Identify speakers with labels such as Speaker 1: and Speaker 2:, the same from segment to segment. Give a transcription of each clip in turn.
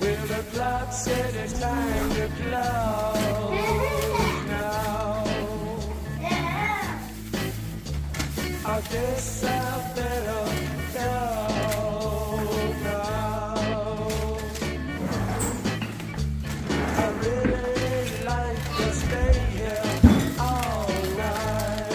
Speaker 1: Well, the clock said it's time to close now. I guess I better go now. I really like to stay here all night.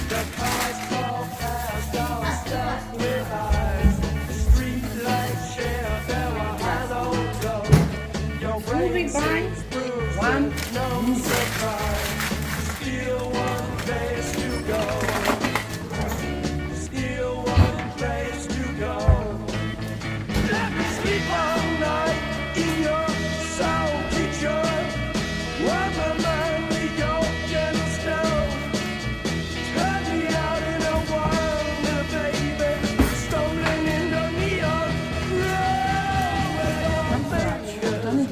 Speaker 1: The cars call past, all stuck with eyes. The street lights share their hello go. Your brain seems bruised with no surprise. Still one place to go. Still one place to go. Let me sleep all night in your soul kitchen. While my mind with your gentle stone. Turn me out in a wonder, baby. Stolen in the neon glow. With all fingers,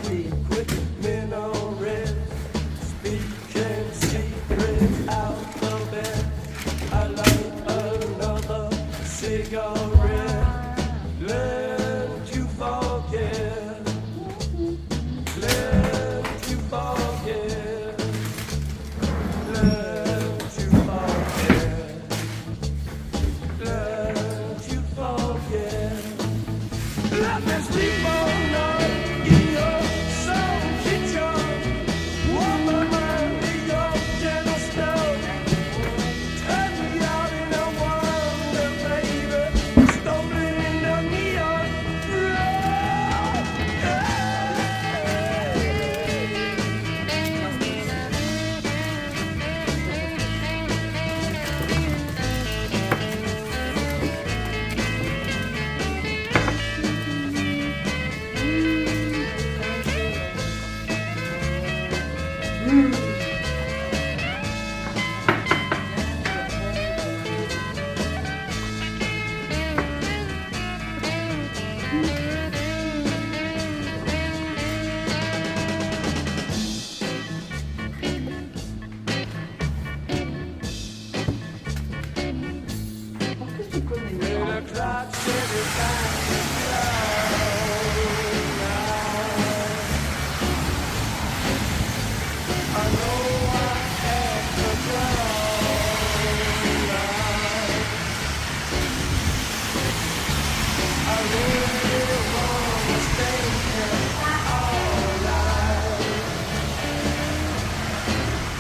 Speaker 1: quick memories. Speaking secrets out the bed. I light another cigarette. Learn to forget. Learn to forget. Learn to forget. Learn to forget. Let me sleep all night in your soul kitchen. Warm my mind with your gentle stone. Turn me out in a wonder, baby. Stolen in the neon glow. Well, the clock said it's time to close now. I know I have to go now. I really wanna stay here all night.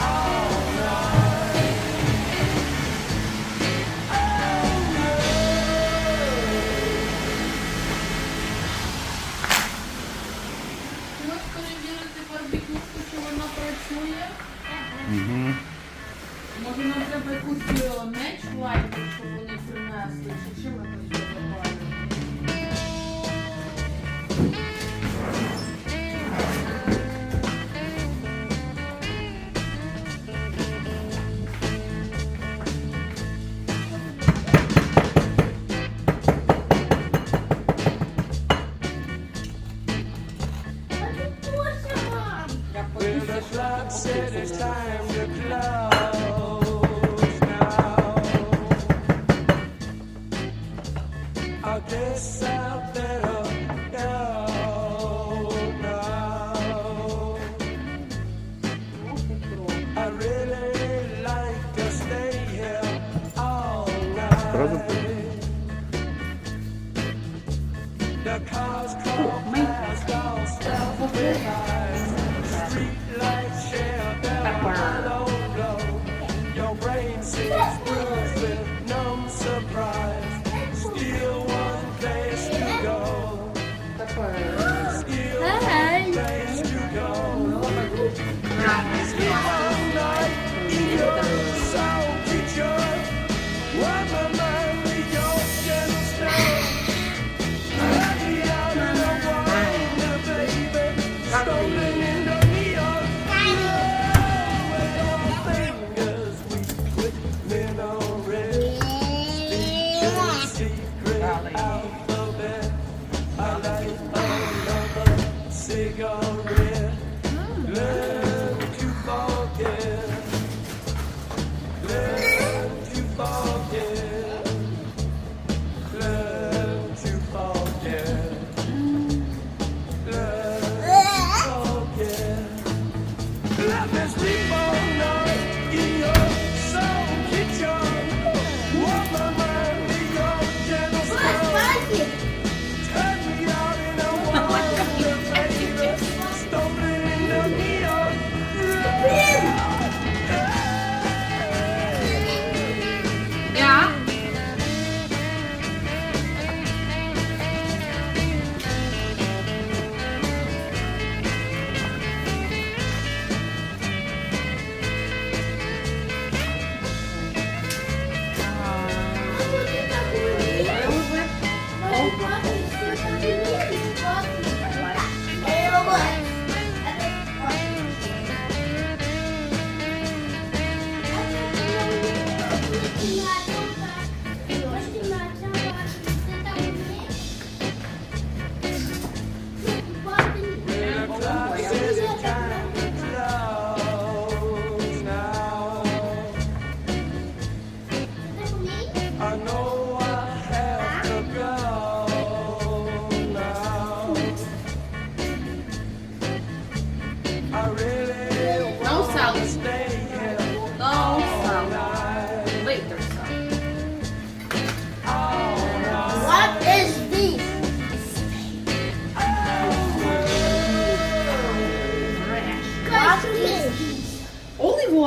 Speaker 1: All night.
Speaker 2: Можеш перевірити барбекюшку, чи вона працює? Може нам треба якусь меч лайку, щоб вони принесли, чи чим ми тут запалюємо?
Speaker 1: Well, the clock said it's time to close now. I guess I better go now. I really like to stay here all night. The cars call past, all stuff with eyes. Street lights share their hollow glow. Your brain seems bruised with numb surprise. Still one place to go. Still one place to go. Sleep all night in your soul kitchen. While my mind with your gentle stone. Let me out in the wonder, baby. Stolen in the neon glow. With your fingers, we quit memories. Speaking secret alphabet. I light another cigarette. Learn to forget.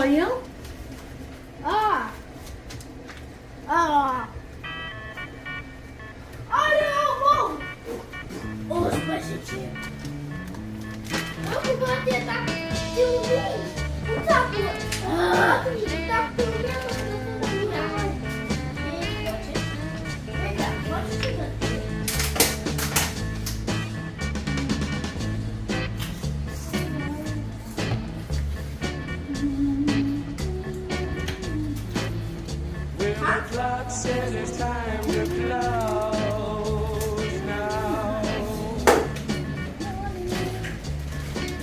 Speaker 2: Oil.
Speaker 3: Ah. Ah. Oh no! Whoa! Oh, spicy chip. Aku berhenti tak tinggi. Tak kuat. Tak tinggi.
Speaker 1: Well, the clock says it's time to close now.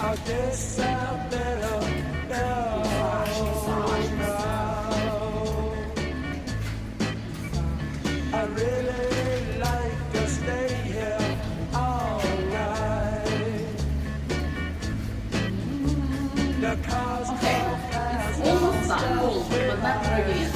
Speaker 1: I guess I better go now. I really like to stay here all night. The cars
Speaker 2: Окей.
Speaker 1: go past
Speaker 2: Almost done. Cool. Одна прогрес.